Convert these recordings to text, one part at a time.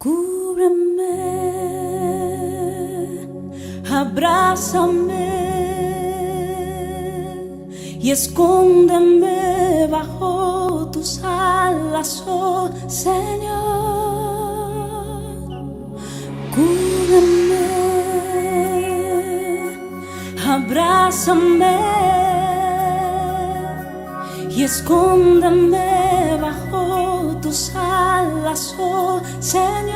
Cúbreme, abrázame y escóndeme bajo tus alas, oh Señor. Cúbreme, abrázame y escóndeme bajo tus alas, oh Señor.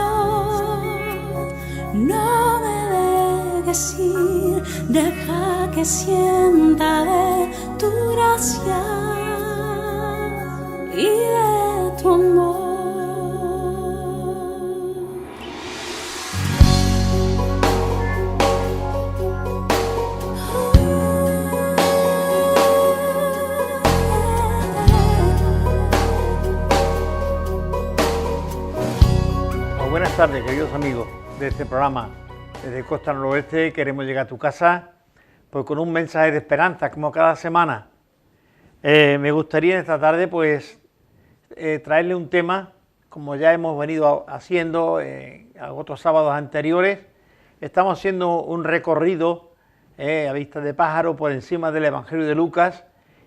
No me dejes ir, deja que sienta de tu gracia y de tu amor. Buenas tardes, queridos amigos de este programa. Desde Costa Noroeste queremos llegar a tu casa pues con un mensaje de esperanza, como cada semana. Me gustaría esta tarde pues traerle un tema, como ya hemos venido haciendo a otros sábados anteriores. Estamos haciendo un recorrido a vista de pájaro por encima del Evangelio de Lucas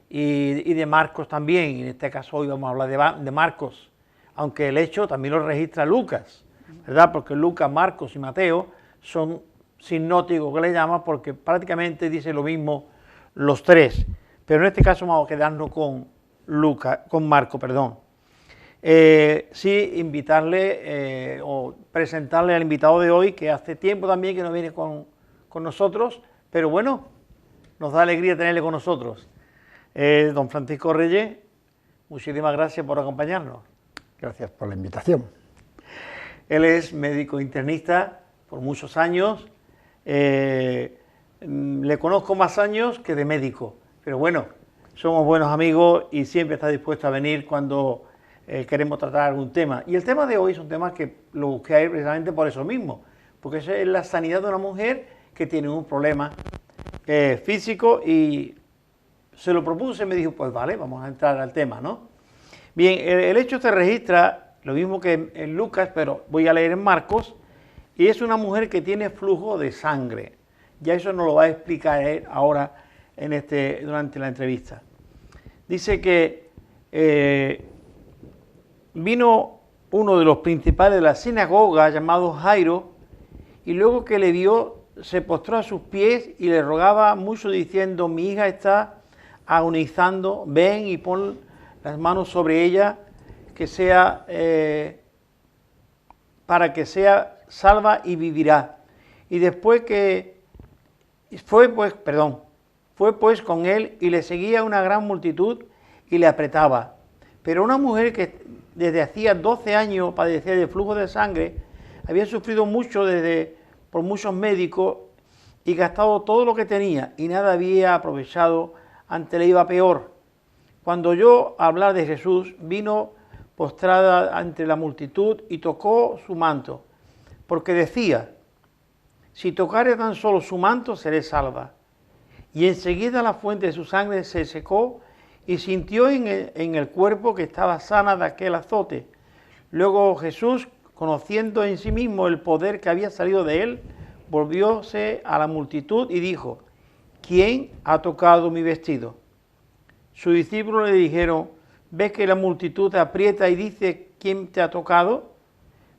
y de Marcos también. En este caso hoy vamos a hablar de Marcos, aunque el hecho también lo registra Lucas, ¿verdad? Porque Lucas, Marcos y Mateo son sinópticos que le llaman porque prácticamente dice lo mismo los tres. Pero en este caso vamos a quedarnos con Marcos. Sí, invitarle o presentarle al invitado de hoy, que hace tiempo también que no viene con nosotros, pero bueno, nos da alegría tenerle con nosotros. Don Francisco Reyes, muchísimas gracias por acompañarnos. Gracias por la invitación. Él es médico internista por muchos años. Le conozco más años que de médico, pero bueno, somos buenos amigos y siempre está dispuesto a venir cuando queremos tratar algún tema. Y el tema de hoy es un tema que lo busqué a él precisamente por eso mismo, porque es la sanidad de una mujer que tiene un problema físico y se lo propuse y me dijo, pues vale, vamos a entrar al tema, ¿no? Bien, el hecho se registra lo mismo que en Lucas, pero voy a leer en Marcos, y es una mujer que tiene flujo de sangre. Ya eso nos lo va a explicar él ahora durante la entrevista. Dice que vino uno de los principales de la sinagoga llamado Jairo, y luego que le vio se postró a sus pies y le rogaba mucho diciendo, mi hija está agonizando, ven y pon las manos sobre ella, que sea para que sea salva y vivirá. Y después que fue pues con él y le seguía una gran multitud y le apretaba. Pero una mujer que desde hacía 12 años padecía de flujo de sangre, había sufrido mucho por muchos médicos y gastado todo lo que tenía y nada había aprovechado, ante le iba peor. Cuando oyó hablar de Jesús, vino postrada ante la multitud y tocó su manto, porque decía, si tocare tan solo su manto, seré salva. Y enseguida la fuente de su sangre se secó y sintió en el cuerpo que estaba sana de aquel azote. Luego Jesús, conociendo en sí mismo el poder que había salido de él, volvióse a la multitud y dijo, ¿quién ha tocado mi vestido? Sus discípulos le dijeron, ¿ves que la multitud te aprieta y dice quién te ha tocado?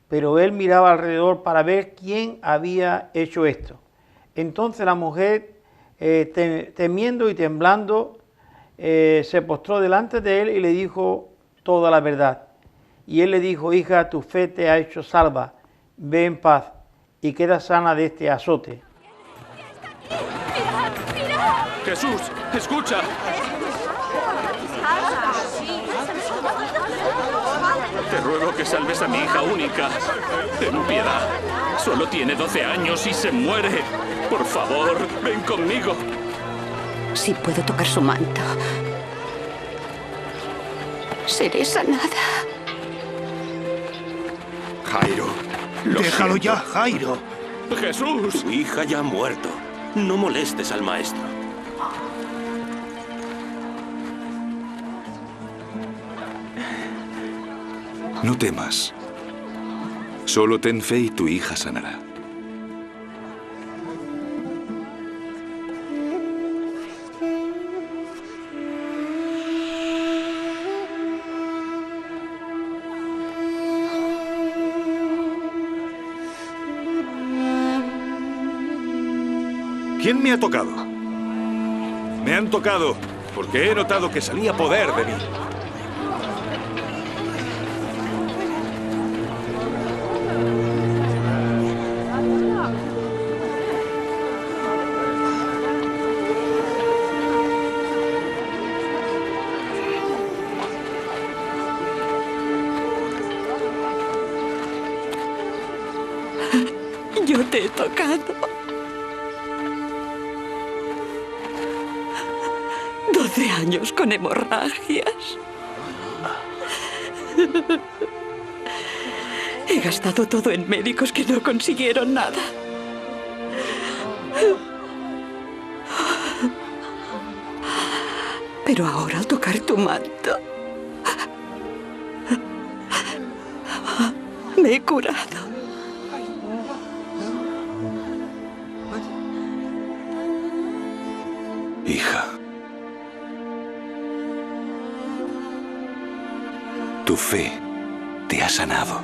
Pero él miraba alrededor para ver quién había hecho esto. Entonces la mujer, temiendo y temblando, se postró delante de él y le dijo toda la verdad. Y él le dijo, hija, tu fe te ha hecho salva, ve en paz y queda sana de este azote. Jesús, escucha. Te ruego que salves a mi hija única. Ten piedad. Solo tiene 12 años y se muere. Por favor, ven conmigo. Si puedo tocar su manto, seré sanada. Jairo. Déjalo ya, Jairo. Jesús. Tu hija ya ha muerto. No molestes al maestro. No temas. Solo ten fe y tu hija sanará. ¿Quién me ha tocado? Me han tocado porque he notado que salía poder de mí. Yo te he tocado. 12 años con hemorragias. He gastado todo en médicos que no consiguieron nada. Pero ahora al tocar tu manto, me he curado. Hija, tu fe te ha sanado.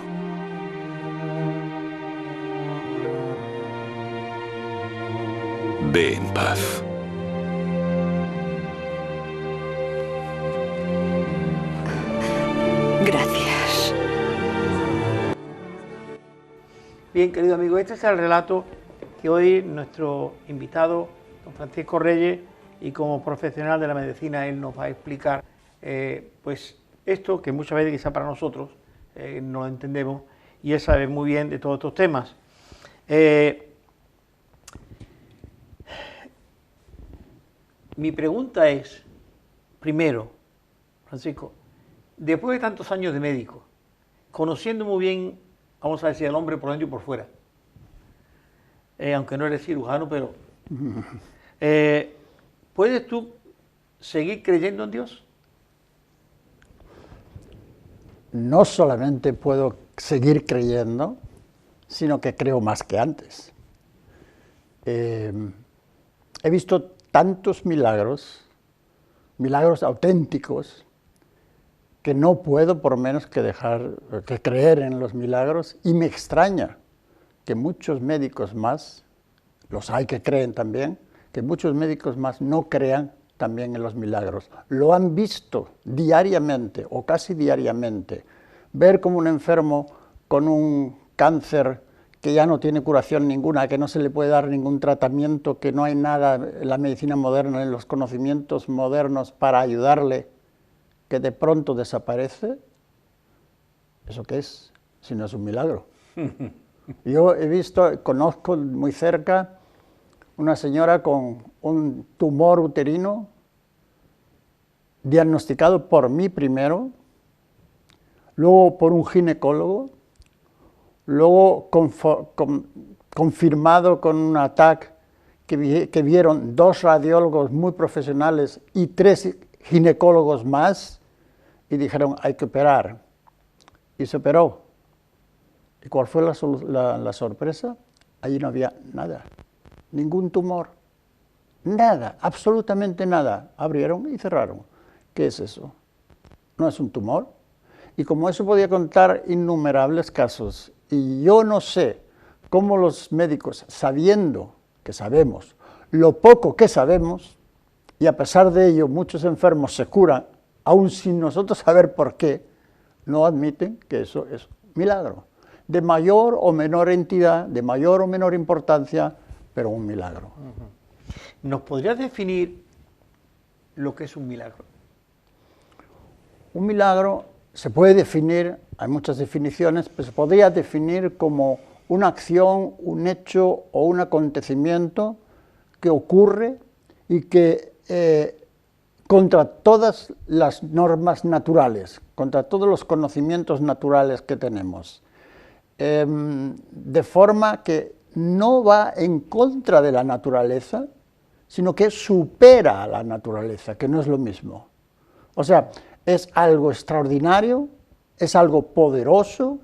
Ve en paz. Gracias. Bien, querido amigo, este es el relato que hoy nuestro invitado, don Francisco Reyes, y como profesional de la medicina, él nos va a explicar, pues esto que muchas veces quizá para nosotros no lo entendemos, y él sabe muy bien de todos estos temas. Mi pregunta es, primero, Francisco, después de tantos años de médico, conociendo muy bien, vamos a decir, al hombre por dentro y por fuera, aunque no eres cirujano, pero ¿puedes tú seguir creyendo en Dios? No solamente puedo seguir creyendo, sino que creo más que antes. He visto tantos milagros, milagros auténticos, que no puedo por menos que dejar que creer en los milagros, y me extraña que muchos médicos más, los hay que creen también, que muchos médicos más no crean también en los milagros. Lo han visto diariamente o casi diariamente, ver como un enfermo con un cáncer que ya no tiene curación ninguna, que no se le puede dar ningún tratamiento, que no hay nada en la medicina moderna, en los conocimientos modernos para ayudarle, que de pronto desaparece. ¿Eso qué es? Si no es un milagro. Yo he visto, conozco muy cerca una señora con un tumor uterino diagnosticado por mí primero, luego por un ginecólogo, luego confirmado con un TAC que vieron 2 radiólogos muy profesionales y 3 ginecólogos más, y dijeron hay que operar, y se operó. ¿Y cuál fue la sorpresa? Allí no había nada, ningún tumor, nada, absolutamente nada. Abrieron y cerraron. ¿Qué es eso? ¿No es un tumor? Y como eso podía contar innumerables casos, y yo no sé cómo los médicos, sabiendo que sabemos lo poco que sabemos, y a pesar de ello muchos enfermos se curan, aún sin nosotros saber por qué, no admiten que eso es un milagro. De mayor o menor entidad, de mayor o menor importancia, pero un milagro. ¿Nos podrías definir lo que es un milagro? Un milagro se puede definir, hay muchas definiciones, pero se podría definir como una acción, un hecho o un acontecimiento que ocurre y que contra todas las normas naturales, contra todos los conocimientos naturales que tenemos, de forma que no va en contra de la naturaleza, sino que supera a la naturaleza, que no es lo mismo. O sea, es algo extraordinario, es algo poderoso,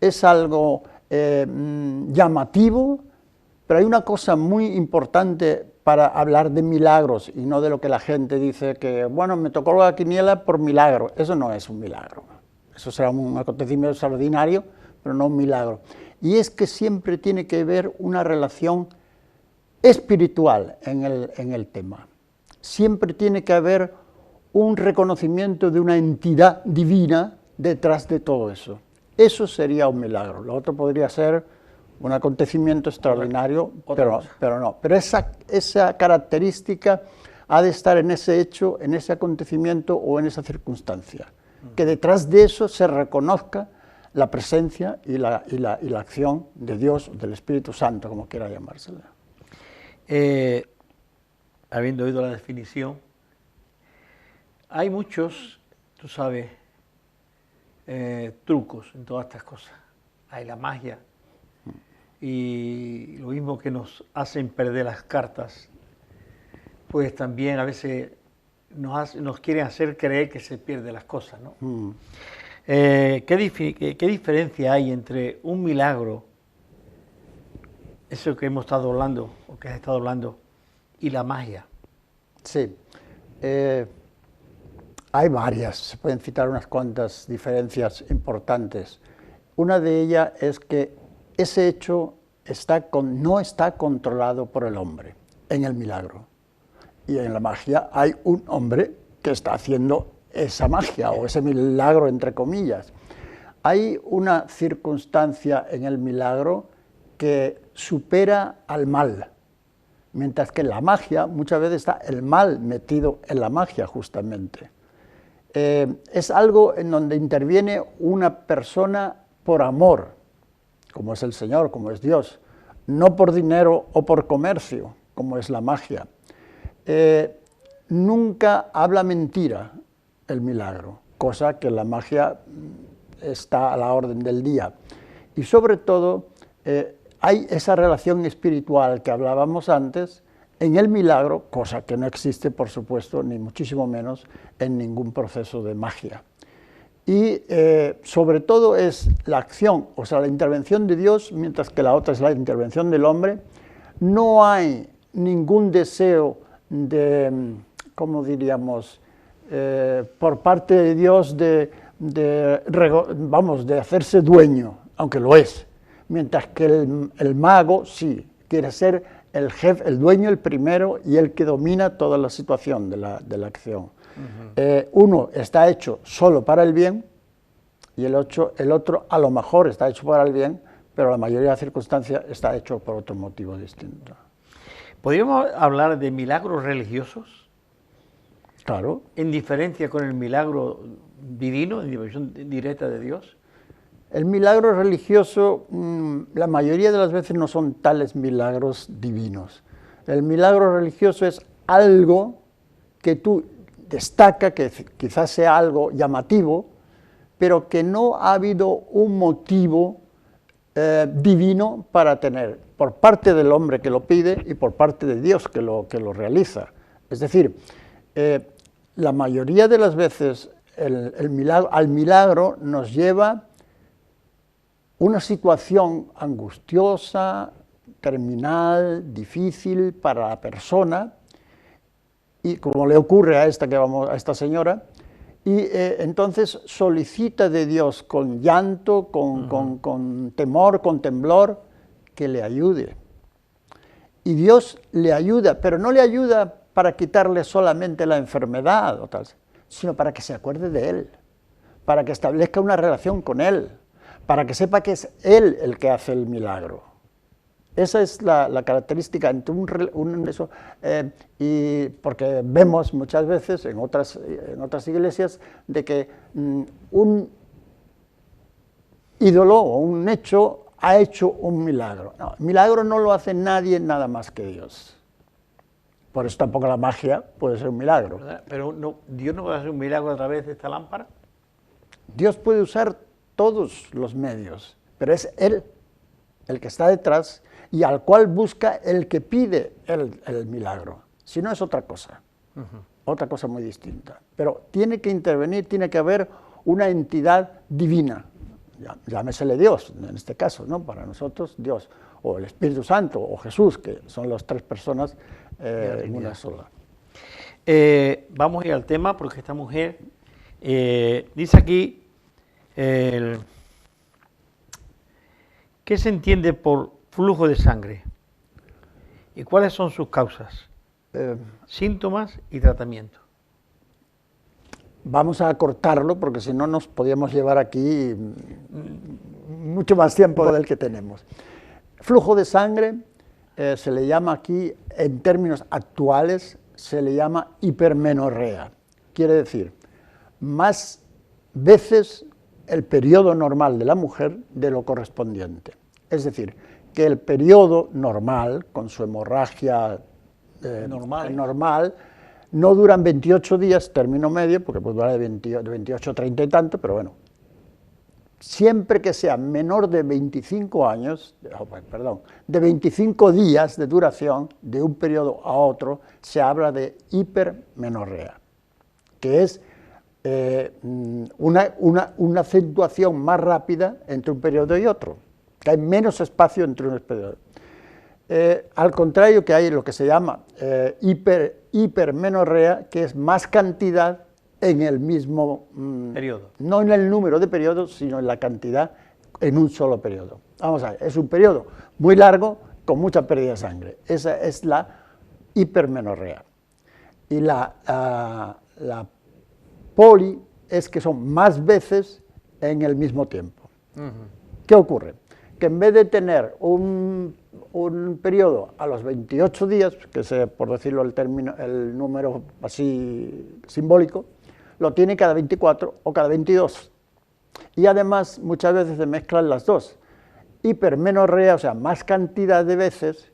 es algo llamativo, pero hay una cosa muy importante para hablar de milagros y no de lo que la gente dice que, bueno, me tocó la quiniela por milagro. Eso no es un milagro. Eso será un acontecimiento extraordinario, pero no un milagro. Y es que siempre tiene que haber una relación espiritual en el tema. Siempre tiene que haber un reconocimiento de una entidad divina detrás de todo eso. Eso sería un milagro. Lo otro podría ser un acontecimiento extraordinario, pero no. Pero esa característica ha de estar en ese hecho, en ese acontecimiento o en esa circunstancia. Que detrás de eso se reconozca la presencia y la acción de Dios, del Espíritu Santo, como quiera llamársela. Habiendo oído la definición, hay muchos, tú sabes, trucos en todas estas cosas. Hay la magia y lo mismo que nos hacen perder las cartas, pues también a veces nos quieren hacer creer que se pierden las cosas, ¿no? ¿Qué diferencia hay entre un milagro, eso que hemos estado hablando, o que has estado hablando, y la magia? Sí, hay varias, se pueden citar unas cuantas diferencias importantes. Una de ellas es que ese hecho no está controlado por el hombre en el milagro. Y en la magia hay un hombre que está haciendo esa magia o ese milagro, entre comillas. Hay una circunstancia en el milagro que supera al mal, mientras que en la magia muchas veces está el mal metido en la magia justamente. Es algo en donde interviene una persona por amor, como es el Señor, como es Dios, no por dinero o por comercio, como es la magia. Nunca habla mentira el milagro, cosa que la magia está a la orden del día. Y sobre todo, hay esa relación espiritual que hablábamos antes en el milagro, cosa que no existe, por supuesto, ni muchísimo menos en ningún proceso de magia. Y sobre todo es la acción, o sea, la intervención de Dios, mientras que la otra es la intervención del hombre. No hay ningún deseo de, ¿cómo diríamos?, por parte de Dios de hacerse dueño, aunque lo es, mientras que el mago sí, quiere ser el jefe, el dueño, el primero, y el que domina toda la situación de la acción. Uno está hecho solo para el bien, y el otro a lo mejor está hecho para el bien, pero la mayoría de las circunstancias está hecho por otro motivo distinto. ¿Podríamos hablar de milagros religiosos? Claro. ¿En diferencia con el milagro divino, en dimensión directa de Dios? El milagro religioso, la mayoría de las veces no son tales milagros divinos. El milagro religioso es algo que tú destaca, que quizás sea algo llamativo, pero que no ha habido un motivo divino para tener, por parte del hombre que lo pide y por parte de Dios que lo realiza. Es decir, la mayoría de las veces al milagro nos lleva una situación angustiosa, terminal, difícil para la persona, y como le ocurre a esta señora, y entonces solicita de Dios con llanto, con temor, con temblor, que le ayude. Y Dios le ayuda, pero no le ayuda para quitarle solamente la enfermedad, o tal, sino para que se acuerde de Él, para que establezca una relación con Él, para que sepa que es Él el que hace el milagro. Esa es la característica entre y porque vemos muchas veces en otras iglesias de que un ídolo o un hecho ha hecho un milagro. No, el milagro no lo hace nadie nada más que Dios. Por eso tampoco la magia puede ser un milagro. Pero no, ¿Dios no puede hacer un milagro a través de esta lámpara? Dios puede usar todos los medios, pero es Él el que está detrás y al cual busca el que pide el milagro. Si no, es otra cosa, otra cosa muy distinta. Pero tiene que intervenir, tiene que haber una entidad divina llámesele Dios, en este caso, ¿no? Para nosotros Dios, o el Espíritu Santo, o Jesús, que son las tres personas en una sola. Vamos a ir al tema, porque esta mujer dice aquí, ¿qué se entiende por flujo de sangre? ¿Y cuáles son sus causas, síntomas y tratamiento? Vamos a cortarlo, porque si no nos podríamos llevar aquí mucho más tiempo del que tenemos. Flujo de sangre se le llama aquí, en términos actuales, se le llama hipermenorrea. Quiere decir, más veces el periodo normal de la mujer de lo correspondiente. Es decir, que el periodo normal, con su hemorragia normal, no duran 28 días, término medio, porque puede durar de 28 a 30 y tanto, pero bueno, siempre que sea menor de 25 años, de 25 días de duración de un periodo a otro, se habla de hipermenorrea, que es una acentuación más rápida entre un periodo y otro, que hay menos espacio entre unos periodos. Al contrario, que hay lo que se llama hipermenorrea, que es más cantidad en el mismo periodo. No en el número de periodos, sino en la cantidad en un solo periodo. Vamos a ver, es un periodo muy largo con mucha pérdida de sangre. Esa es la hipermenorrea. Y la poli es que son más veces en el mismo tiempo. ¿Qué ocurre? Que en vez de tener un periodo a los 28 días, que es, por decirlo el número así simbólico, lo tiene cada 24 o cada 22. Y además muchas veces se mezclan las dos. Hipermenorrea, o sea, más cantidad de veces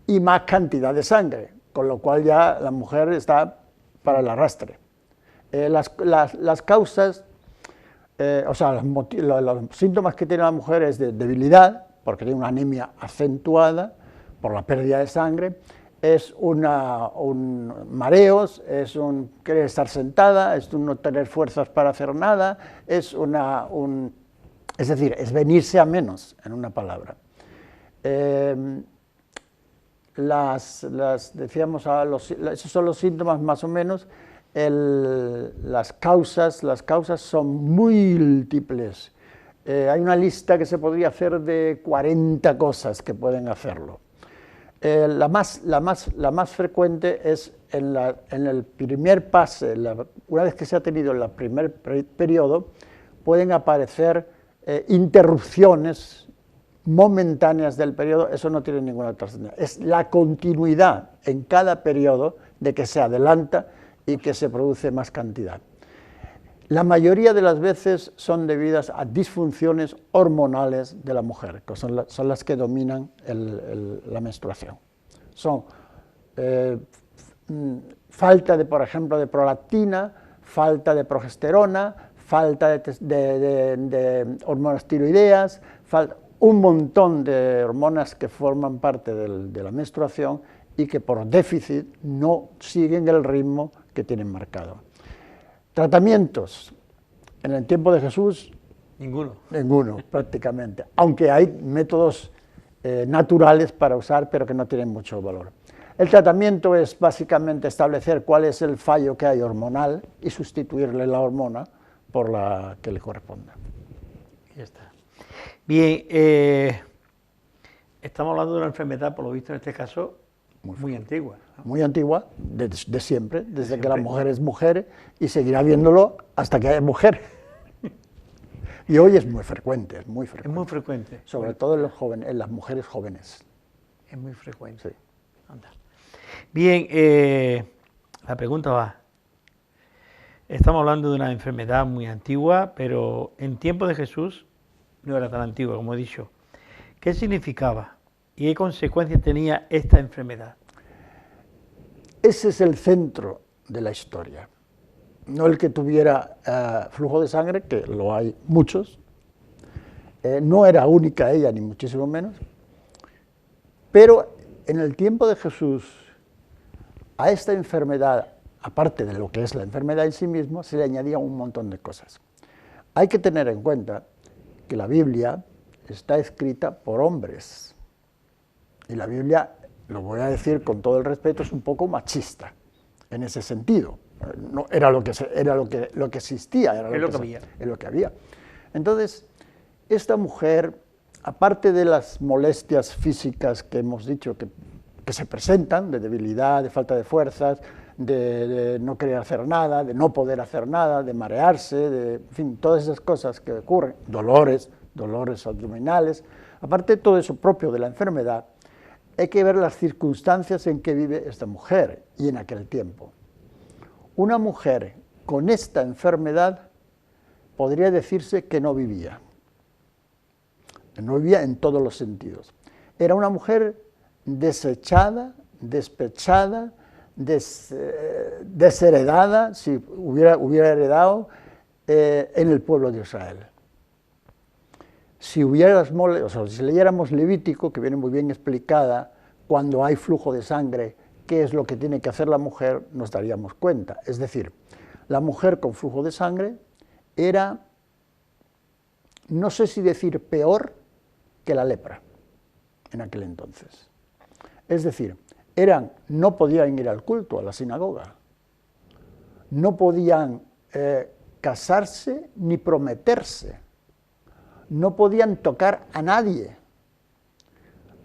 y más cantidad de sangre, con lo cual ya la mujer está para el arrastre. Las causas, o sea, los síntomas que tiene la mujer es de debilidad, porque tiene una anemia acentuada por la pérdida de sangre, es mareos, es un querer estar sentada, es un no tener fuerzas para hacer nada, es decir, es venirse a menos, en una palabra. Decíamos, esos son los síntomas más o menos. Las causas son múltiples. Hay una lista que se podría hacer de 40 cosas que pueden hacerlo. La más frecuente es en el primer pase, una vez que se ha tenido el primer periodo, pueden aparecer interrupciones momentáneas del periodo. Eso no tiene ninguna trascendencia. Es la continuidad en cada periodo de que se adelanta y que se produce más cantidad. La mayoría de las veces son debidas a disfunciones hormonales de la mujer, que son las que dominan la menstruación. Son falta, por ejemplo, de prolactina, falta de progesterona, falta de hormonas tiroideas, un montón de hormonas que forman parte de la menstruación y que por déficit no siguen el ritmo que tienen marcado. Tratamientos. En el tiempo de Jesús, ninguno prácticamente, aunque hay métodos naturales para usar, pero que no tienen mucho valor. El tratamiento es básicamente establecer cuál es el fallo que hay hormonal y sustituirle la hormona por la que le corresponda. Ya está. Bien, estamos hablando de una enfermedad, por lo visto en este caso, muy antigua. ¿No? Muy antigua, de siempre, desde que la mujer es mujer, y seguirá viéndolo hasta que haya mujer. Y hoy es muy frecuente, es muy frecuente. Es muy frecuente. Sobre todo en las mujeres jóvenes. Es muy frecuente. Sí. Anda. Bien, la pregunta va. Estamos hablando de una enfermedad muy antigua, pero en tiempo de Jesús no era tan antigua, como he dicho. ¿Qué significaba y qué consecuencias tenía esta enfermedad? Ese es el centro de la historia. No el que tuviera flujo de sangre, que lo hay muchos. No era única ella, ni muchísimo menos. Pero en el tiempo de Jesús, a esta enfermedad, aparte de lo que es la enfermedad en sí misma, se le añadía un montón de cosas. Hay que tener en cuenta que la Biblia está escrita por hombres. Y la Biblia, lo voy a decir con todo el respeto, es un poco machista en ese sentido. No, era lo que existía, era lo que había. Entonces, esta mujer, aparte de las molestias físicas que hemos dicho que se presentan, de debilidad, de falta de fuerzas, de no querer hacer nada, de no poder hacer nada, de marearse, en fin, todas esas cosas que ocurren, dolores abdominales, aparte de todo eso propio de la enfermedad, hay que ver las circunstancias en que vive esta mujer y en aquel tiempo. Una mujer con esta enfermedad podría decirse que no vivía en todos los sentidos. Era una mujer desechada, despechada, desheredada, si hubiera heredado, en el pueblo de Israel. Si leyéramos Levítico, que viene muy bien explicada, cuando hay flujo de sangre, qué es lo que tiene que hacer la mujer, nos daríamos cuenta. Es decir, la mujer con flujo de sangre era, no sé si decir peor que la lepra en aquel entonces. Es decir, no podían ir al culto, a la sinagoga, no podían casarse ni prometerse, no podían tocar a nadie,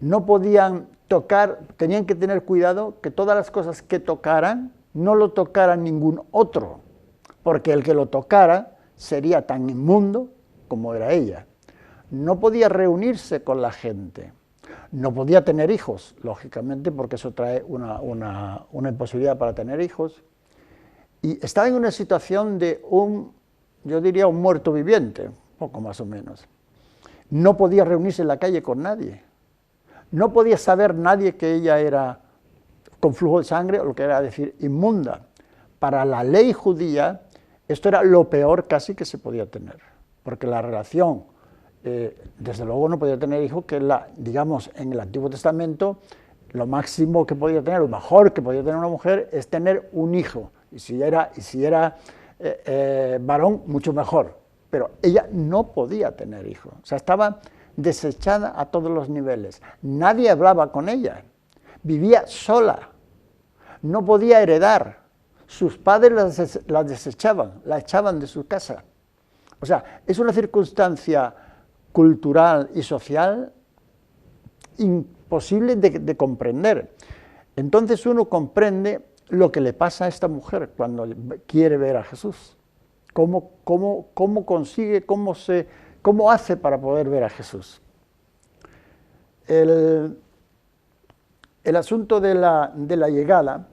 no podían tocar, tenían que tener cuidado que todas las cosas que tocaran no lo tocara ningún otro, porque el que lo tocara sería tan inmundo como era ella. No podía reunirse con la gente, no podía tener hijos, lógicamente, porque eso trae una imposibilidad para tener hijos, y estaba en una situación de yo diría un muerto viviente, poco más o menos. No podía reunirse en la calle con nadie, no podía saber nadie que ella era con flujo de sangre, o lo que era decir inmunda. Para la ley judía, esto era lo peor casi que se podía tener, porque la relación, desde luego no podía tener hijos, que digamos, en el Antiguo Testamento, lo máximo que podía tener, lo mejor que podía tener una mujer, es tener un hijo, y si era varón, mucho mejor, pero ella no podía tener hijos, o sea, estaba desechada a todos los niveles, nadie hablaba con ella, vivía sola, no podía heredar, sus padres la desechaban, la echaban de su casa. O sea, es una circunstancia cultural y social imposible de comprender. Entonces uno comprende lo que le pasa a esta mujer cuando quiere ver a Jesús. ¿Cómo consigue, cómo hace para poder ver a Jesús? El asunto de la llegada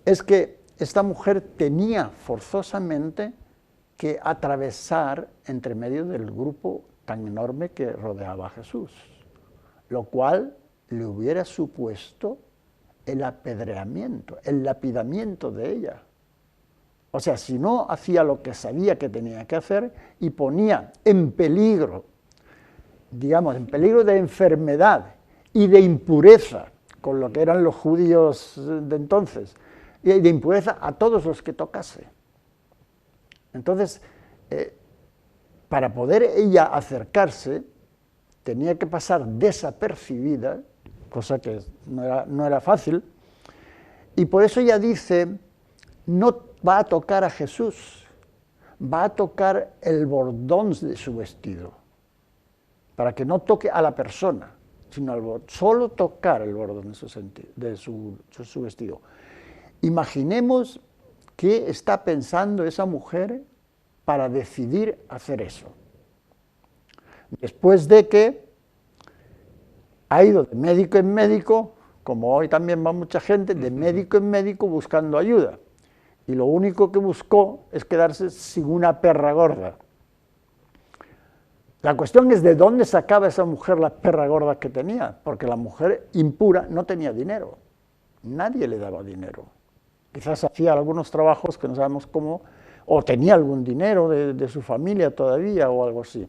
es que esta mujer tenía forzosamente que atravesar entre medio del grupo tan enorme que rodeaba a Jesús, lo cual le hubiera supuesto el apedreamiento, el lapidamiento de ella. O sea, si no hacía lo que sabía que tenía que hacer y ponía en peligro, digamos, en peligro de enfermedad y de impureza, con lo que eran los judíos de entonces, y de impureza a todos los que tocase. Entonces, para poder ella acercarse, tenía que pasar desapercibida, cosa que no era fácil, y por eso ella dice, no va a tocar a Jesús, va a tocar el bordón de su vestido, para que no toque a la persona, sino solo tocar el bordón de su vestido. Imaginemos qué está pensando esa mujer para decidir hacer eso. Después de que ha ido de médico en médico, como hoy también va mucha gente, de médico en médico buscando ayuda. Y lo único que buscó es quedarse sin una perra gorda. La cuestión es de dónde sacaba esa mujer la perra gorda que tenía, porque la mujer impura no tenía dinero, nadie le daba dinero. Quizás hacía algunos trabajos que no sabemos cómo, o tenía algún dinero de su familia todavía o algo así.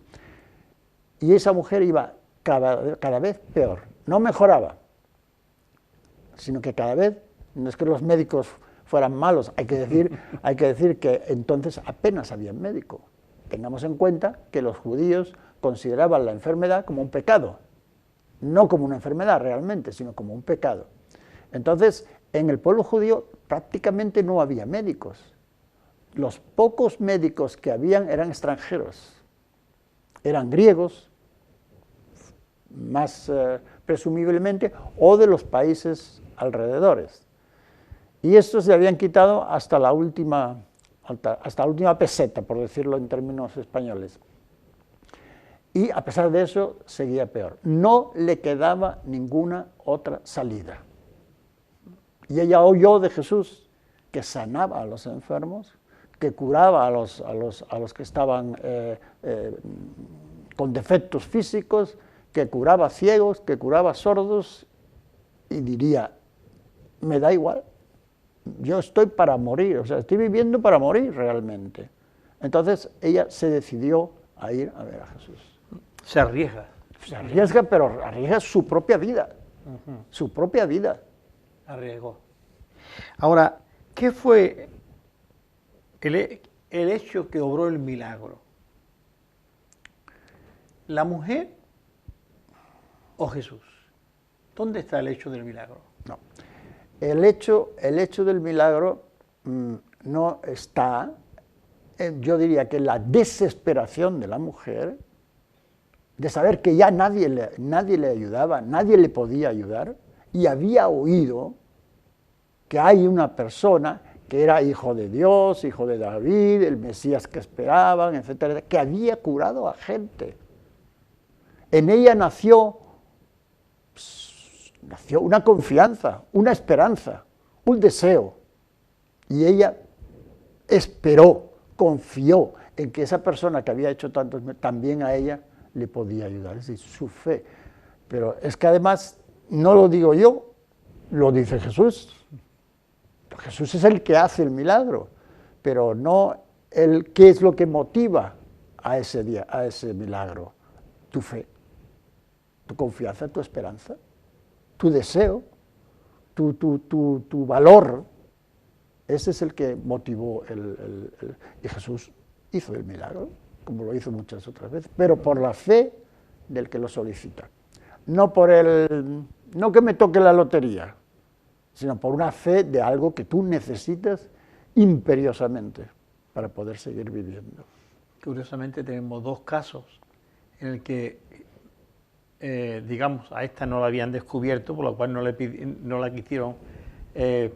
Y esa mujer iba cada vez peor, no mejoraba, sino que cada vez, no es que los médicos fueran malos, hay que decir que entonces apenas había médico. tengamos en cuenta que los judíos consideraban la enfermedad como un pecado, no como una enfermedad realmente, sino como un pecado. Entonces, en el pueblo judío prácticamente no había médicos. Los pocos médicos que habían eran extranjeros, eran griegos, más presumiblemente, o de los países alrededores. Y estos se habían quitado hasta la última peseta, por decirlo en términos españoles. Y a pesar de eso, seguía peor. No le quedaba ninguna otra salida. Y ella oyó de Jesús que sanaba a los enfermos, que curaba a los que estaban con defectos físicos, que curaba ciegos, que curaba sordos, y diría, me da igual, yo estoy para morir, o sea, estoy viviendo para morir realmente. Entonces ella se decidió a ir a ver a Jesús. Se arriesga. Se arriesga, pero arriesga su propia vida, su propia vida. Arriesgó. Ahora, ¿qué fue el hecho que obró el milagro? ¿La mujer o Jesús? ¿Dónde está el hecho del milagro? No. El hecho del milagro no está, yo diría que la desesperación de la mujer, de saber que ya nadie le ayudaba, nadie le podía ayudar, y había oído que hay una persona que era hijo de Dios, hijo de David, el Mesías que esperaban, etcétera, que había curado a gente. En ella nació una confianza, una esperanza, un deseo. Y ella esperó, confió en que esa persona que había hecho tanto, también a ella le podía ayudar, es decir, su fe. Pero es que además, no lo digo yo, lo dice Jesús. Jesús es el que hace el milagro, pero no el qué es lo que motiva a ese día, a ese milagro. Tu fe, tu confianza, tu esperanza, tu deseo, tu valor. Ese es el que motivó y Jesús hizo el milagro, como lo hizo muchas otras veces, pero por la fe del que lo solicita. No que me toque la lotería, sino por una fe de algo que tú necesitas imperiosamente para poder seguir viviendo. Curiosamente tenemos dos casos en el que, digamos, a esta no la habían descubierto, por lo cual no la quisieron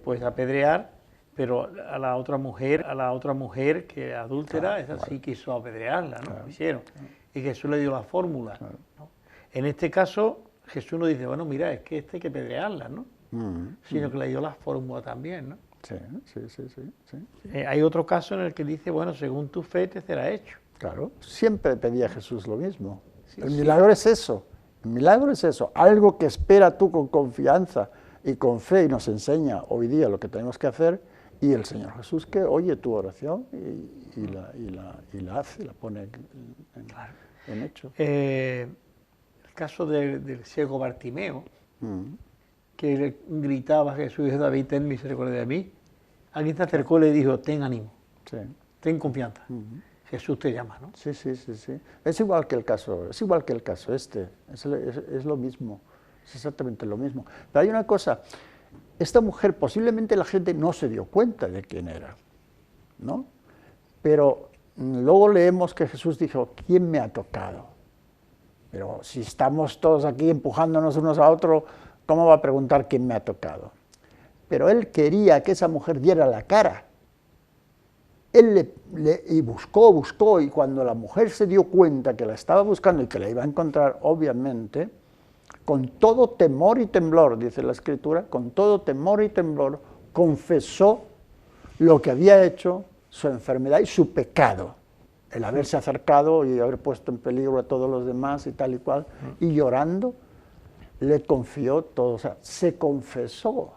pues apedrear, pero a la otra mujer que adúltera, esa sí quiso apedrearla, ¿no? Lo hicieron. Y Jesús le dio la fórmula, ¿no? En este caso, Jesús no dice, bueno, mira, es que hay que apedrearla, ¿no? Sino que le dio la fórmula también, ¿no? Sí. Hay otro caso en el que dice, bueno, según tu fe te será hecho. Claro, siempre pedía Jesús lo mismo. El milagro es eso, algo que espera tú con confianza y con fe y nos enseña hoy día lo que tenemos que hacer, y el Señor Jesús que oye tu oración y la hace, la pone en hecho. El caso del ciego Bartimeo, que gritaba a Jesús, hijo de David, ten misericordia de mí. Alguien se acercó y le dijo, ten ánimo, ten confianza. Jesús te llama, ¿no? Sí. Es igual que el caso este, es lo mismo, es exactamente lo mismo. Pero hay una cosa, esta mujer posiblemente la gente no se dio cuenta de quién era, ¿no? Pero luego leemos que Jesús dijo, ¿quién me ha tocado? Pero si estamos todos aquí empujándonos unos a otros, ¿cómo va a preguntar quién me ha tocado? Pero él quería que esa mujer diera la cara. Él y buscó, y cuando la mujer se dio cuenta que la estaba buscando y que la iba a encontrar, obviamente, con todo temor y temblor, dice la Escritura, con todo temor y temblor, confesó lo que había hecho, su enfermedad y su pecado, el haberse acercado y haber puesto en peligro a todos los demás y tal y cual, y llorando, le confió todo, o sea, se confesó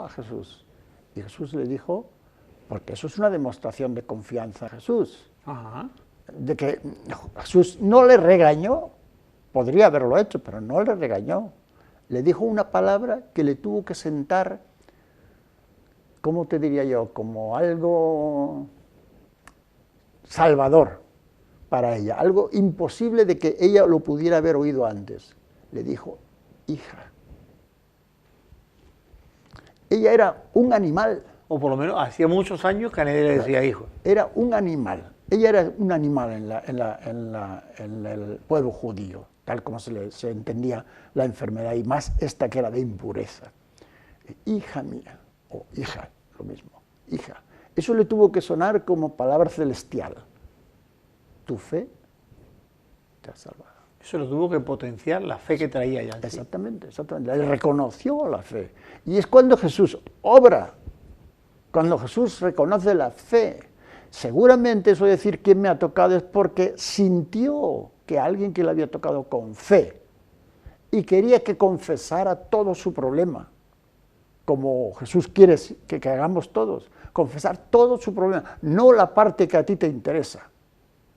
a Jesús. Y Jesús le dijo, porque eso es una demostración de confianza a Jesús, de que Jesús no le regañó, podría haberlo hecho, pero no le regañó. Le dijo una palabra que le tuvo que sentar, ¿cómo te diría yo? Como algo salvador para ella, algo imposible de que ella lo pudiera haber oído antes. Le dijo, hija. Ella era un animal. O por lo menos hacía muchos años que a nadie le decía hijo. Era un animal. Ella era un animal en el pueblo judío, tal como se entendía la enfermedad, y más esta que era de impureza. Hija mía, o hija, lo mismo, hija. Eso le tuvo que sonar como palabra celestial. Tu fe te ha salvado. Eso lo tuvo que potenciar la fe que traía ya. Exactamente, exactamente. Él reconoció la fe. Y es cuando Jesús obra, cuando Jesús reconoce la fe. Seguramente eso de decir quién me ha tocado es porque sintió que alguien que le había tocado con fe y quería que confesara todo su problema, como Jesús quiere que hagamos todos, confesar todo su problema, no la parte que a ti te interesa,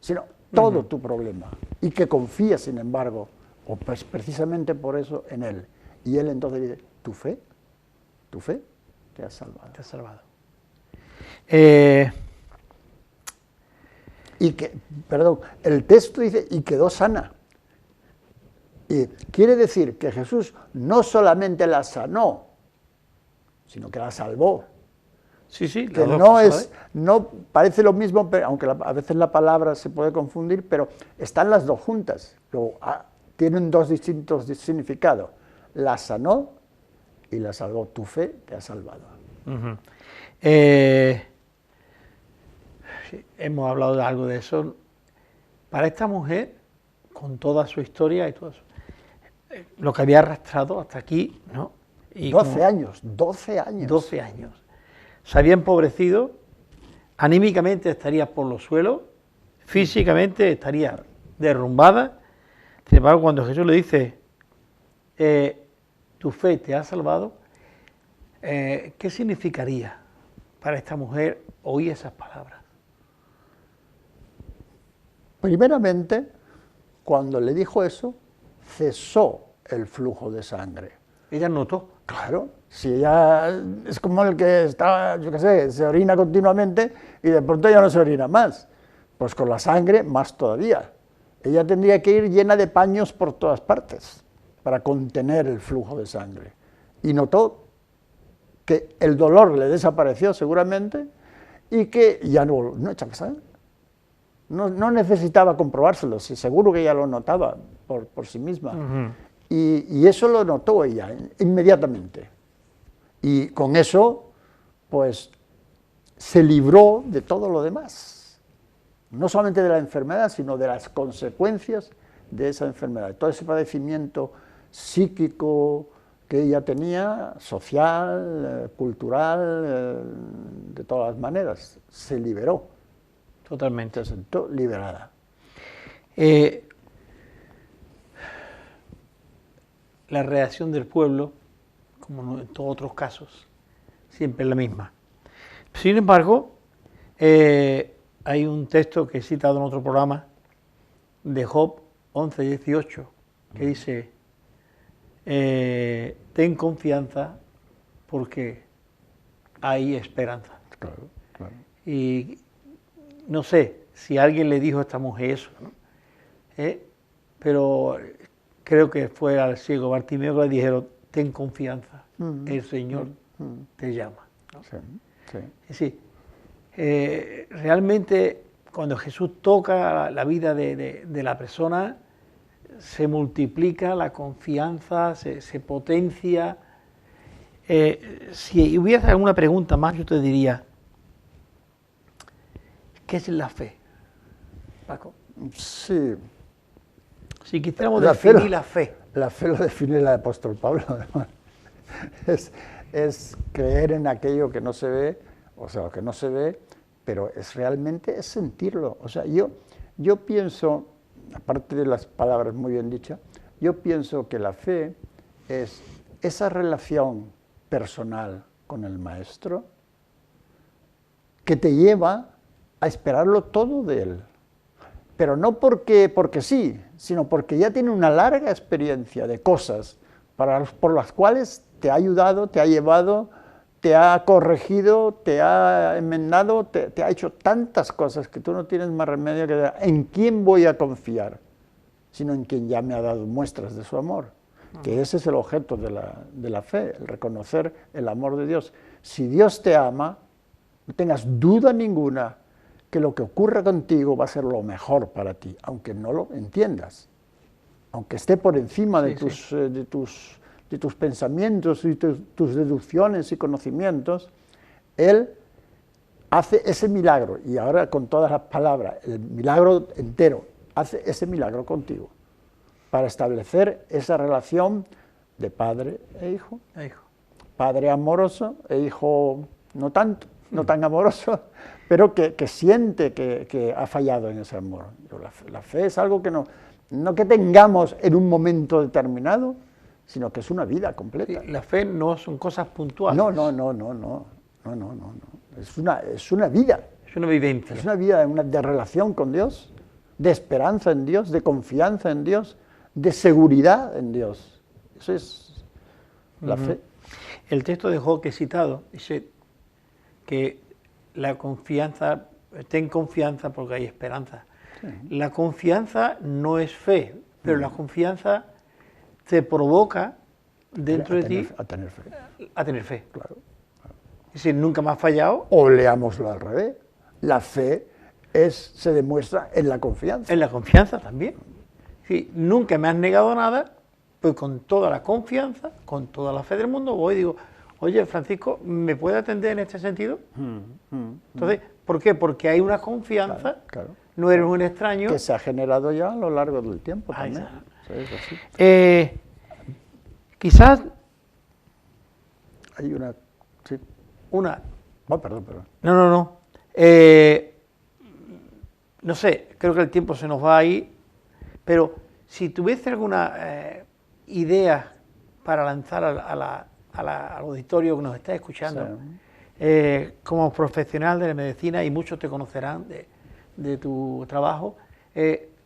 sino todo tu problema, y que confíes, sin embargo, o pues precisamente por eso, en Él. Y Él entonces dice, tu fe te ha salvado. Te ha salvado. Y que, perdón, el texto dice, y quedó sana. Y quiere decir que Jesús no solamente la sanó, sino que la salvó. Sí, sí. Que no parece lo mismo, pero, aunque a veces la palabra se puede confundir, pero están las dos juntas. Tienen dos distintos significados. La sanó y la salvó. Tu fe te ha salvado. Hemos hablado de algo de eso. Para esta mujer, con toda su historia y todo eso, lo que había arrastrado hasta aquí, ¿no? Y 12 años, 12 años. 12 años. Se había empobrecido, anímicamente estaría por los suelos, físicamente estaría derrumbada. Sin embargo, cuando Jesús le dice, tu fe te ha salvado, ¿qué significaría para esta mujer oír esas palabras? Primeramente, cuando le dijo eso, cesó el flujo de sangre. Ella notó. Claro, si ella es como el que está, yo qué sé, se orina continuamente y de pronto ya no se orina más. Pues con la sangre más todavía. Ella tendría que ir llena de paños por todas partes para contener el flujo de sangre. Y notó que el dolor le desapareció seguramente y que ya no echaba sangre. No necesitaba comprobárselo, seguro que ella lo notaba por sí misma. Y eso lo notó ella inmediatamente. Y con eso, pues, se libró de todo lo demás. No solamente de la enfermedad, sino de las consecuencias de esa enfermedad. Todo ese padecimiento psíquico que ella tenía, social, cultural, de todas las maneras, se liberó. Totalmente. Se sentó liberada. La reacción del pueblo, como en todos otros casos, siempre es la misma. Sin embargo, hay un texto que he citado en otro programa, de Job 11:18, que dice, ten confianza porque hay esperanza. Claro, claro. Y no sé si alguien le dijo a esta mujer eso, ¿no? Pero creo que fue al ciego Bartimeo que le dijeron, ten confianza, el Señor te llama, ¿no? Sí, sí. Es decir, realmente cuando Jesús toca la vida de la persona, se multiplica la confianza, se potencia. Si hubiera alguna pregunta más, yo te diría, ¿qué es la fe, Paco? Sí. Si quisiéramos definir la fe. La fe lo define el apóstol Pablo. Es creer en aquello que no se ve, o sea, que no se ve, pero realmente es sentirlo. O sea, yo pienso, aparte de las palabras muy bien dichas, yo pienso que la fe es esa relación personal con el Maestro que te lleva a esperarlo todo de Él. Pero no porque sí, sino porque ya tiene una larga experiencia de cosas por las cuales te ha ayudado, te ha llevado, te ha corregido, te ha enmendado, te ha hecho tantas cosas que tú no tienes más remedio que decir, ¿en quién voy a confiar? Sino en quien ya me ha dado muestras de su amor. Que ese es el objeto de la fe, el reconocer el amor de Dios. Si Dios te ama, no tengas duda ninguna que lo que ocurra contigo va a ser lo mejor para ti, aunque no lo entiendas, aunque esté por encima de tus pensamientos y tus deducciones y conocimientos. Él hace ese milagro, y ahora con todas las palabras, el milagro entero, hace ese milagro contigo, para establecer esa relación de padre e hijo. Padre amoroso e hijo no tanto, no tan amoroso, pero que siente que ha fallado en ese amor. La fe es algo que no que tengamos en un momento determinado, sino que es una vida completa. Sí, la fe no son cosas puntuales. No. Es una vida. Es una vivencia. Es una vida de relación con Dios, de esperanza en Dios, de confianza en Dios, de seguridad en Dios. Eso es la fe. El texto de Job que he citado dice que la confianza, ten confianza porque hay esperanza. Sí. La confianza no es fe, pero la confianza te provoca dentro de ti a tener fe. A tener fe. Claro. Es decir, nunca me has fallado. O leámoslo al revés. La fe se demuestra en la confianza. En la confianza también. Sí, nunca me has negado nada, pues con toda la confianza, con toda la fe del mundo, voy y digo, oye, Francisco, ¿me puede atender en este sentido? Entonces, ¿por qué? Porque hay una confianza, claro. No eres un extraño. Que se ha generado ya a lo largo del tiempo también. Sí, quizás... Hay una... Sí. Una... Oh, perdón. No. No sé, creo que el tiempo se nos va a ir, pero si tuviese alguna idea para lanzar al auditorio que nos está escuchando, sí. Como profesional de la medicina, y muchos te conocerán de tu trabajo,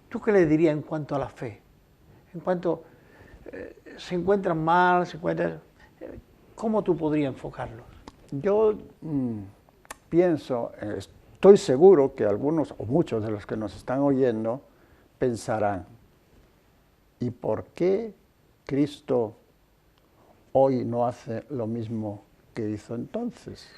¿tú qué le dirías en cuanto a la fe? En cuanto se encuentran mal, ¿cómo tú podrías enfocarlos? Yo pienso, estoy seguro que algunos o muchos de los que nos están oyendo pensarán, ¿y por qué Cristo hoy no hace lo mismo que hizo entonces?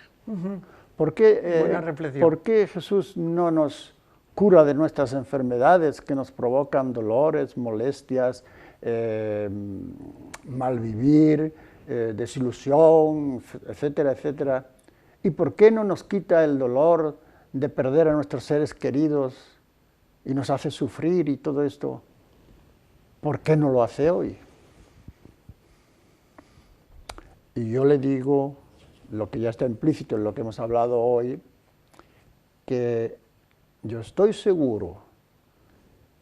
¿Por qué Jesús no nos cura de nuestras enfermedades que nos provocan dolores, molestias, malvivir, desilusión, etcétera, etcétera? ¿Y por qué no nos quita el dolor de perder a nuestros seres queridos y nos hace sufrir y todo esto? ¿Por qué no lo hace hoy? Y yo le digo, lo que ya está implícito en lo que hemos hablado hoy, que yo estoy seguro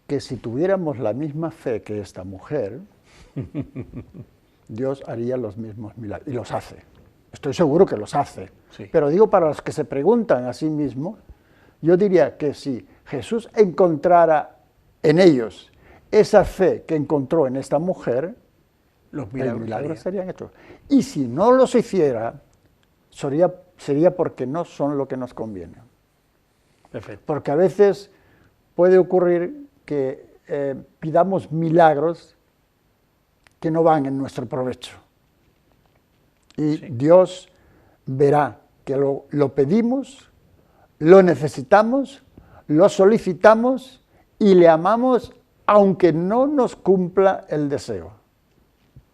que si tuviéramos la misma fe que esta mujer, Dios haría los mismos milagros, y los hace. Estoy seguro que los hace. Sí. Pero digo, para los que se preguntan a sí mismos, yo diría que si Jesús encontrara en ellos esa fe que encontró en esta mujer, los milagros serían hechos. Y si no los hiciera, sería porque no son lo que nos conviene. Perfecto. Porque a veces puede ocurrir que pidamos milagros que no van en nuestro provecho. Y sí. Dios verá que lo pedimos, lo necesitamos, lo solicitamos y le amamos aunque no nos cumpla el deseo.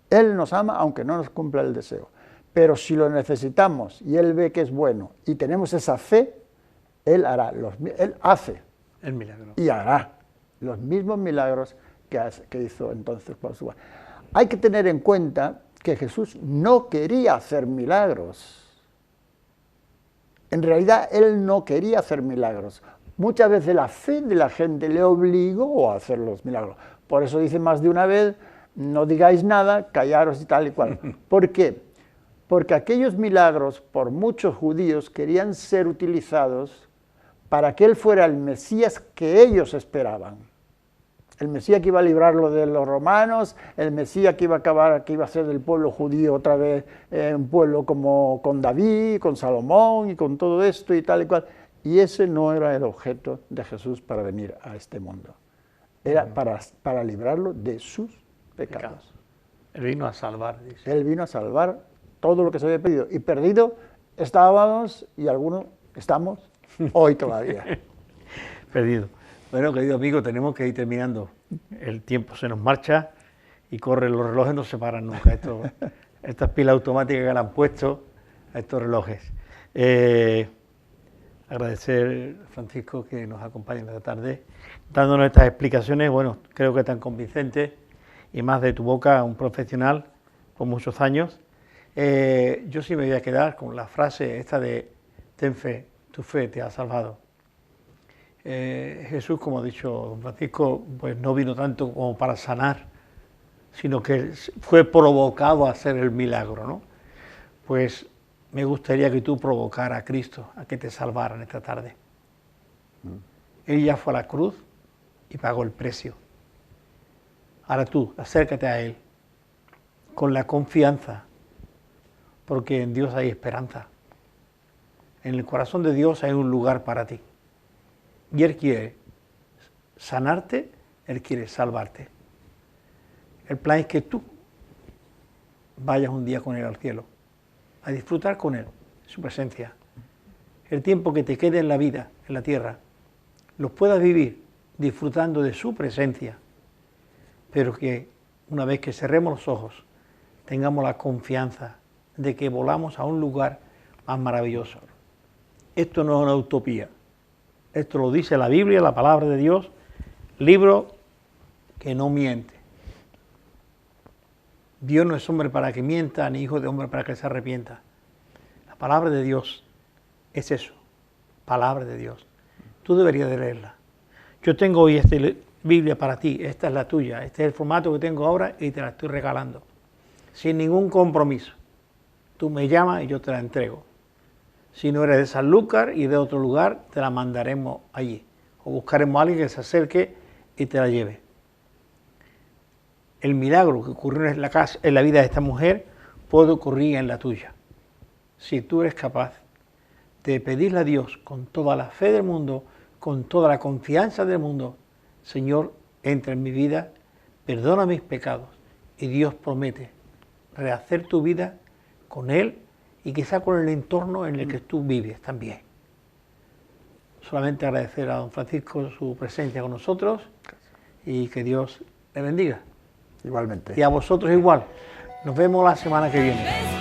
Él nos ama aunque no nos cumpla el deseo. Pero si lo necesitamos y Él ve que es bueno y tenemos esa fe, Él hace el milagro. Y hará los mismos milagros que hizo entonces por su... Hay que tener en cuenta que Jesús no quería hacer milagros. En realidad, Él no quería hacer milagros. Muchas veces la fe de la gente le obligó a hacer los milagros. Por eso dice más de una vez, no digáis nada, callaros y tal y cual. ¿Por qué? Porque aquellos milagros, por muchos judíos, querían ser utilizados para que Él fuera el Mesías que ellos esperaban. El Mesías que iba a librarlo de los romanos, el Mesías que iba a acabar, que iba a ser del pueblo judío otra vez, un pueblo como con David, con Salomón y con todo esto y tal y cual. Y ese no era el objeto de Jesús para venir a este mundo. Era para librarlo de sus pecados. Él vino a salvar, dice. Él vino a salvar todo lo que se había perdido. Y perdido estábamos, y algunos estamos hoy todavía. Perdido. Bueno, querido amigo, tenemos que ir terminando. El tiempo se nos marcha y corre, los relojes no se paran nunca. Estas pilas automáticas que le han puesto a estos relojes. Agradecer, Francisco, que nos acompañe esta tarde, dándonos estas explicaciones, bueno, creo que tan convincentes, y más de tu boca, un profesional por muchos años. Yo sí me voy a quedar con la frase esta de ten fe, tu fe te ha salvado. Jesús, como ha dicho don Francisco, pues no vino tanto como para sanar, sino que fue provocado a hacer el milagro, ¿no? Pues me gustaría que tú provocara a Cristo a que te salvara en esta tarde. Él ya fue a la cruz y pagó el precio. Ahora tú, acércate a Él con la confianza, porque en Dios hay esperanza. En el corazón de Dios hay un lugar para ti. Y Él quiere sanarte, Él quiere salvarte. El plan es que tú vayas un día con Él al cielo, a disfrutar con Él, su presencia. El tiempo que te quede en la vida, en la tierra, los puedas vivir disfrutando de su presencia, pero que una vez que cerremos los ojos, tengamos la confianza de que volamos a un lugar más maravilloso. Esto no es una utopía. Esto lo dice la Biblia, la palabra de Dios, libro que no miente. Dios no es hombre para que mienta, ni hijo de hombre para que se arrepienta. La palabra de Dios es eso, palabra de Dios. Tú deberías de leerla. Yo tengo hoy esta Biblia para ti, esta es la tuya, este es el formato que tengo ahora y te la estoy regalando, sin ningún compromiso. Tú me llamas y yo te la entrego. Si no eres de Sanlúcar y de otro lugar, te la mandaremos allí. O buscaremos a alguien que se acerque y te la lleve. El milagro que ocurrió en la vida de esta mujer puede ocurrir en la tuya. Si tú eres capaz de pedirle a Dios con toda la fe del mundo, con toda la confianza del mundo, Señor, entra en mi vida, perdona mis pecados. Y Dios promete rehacer tu vida con Él y quizá con el entorno en el que tú vives también. Solamente agradecer a don Francisco su presencia con nosotros y que Dios le bendiga. Igualmente. Y a vosotros igual. Nos vemos la semana que viene.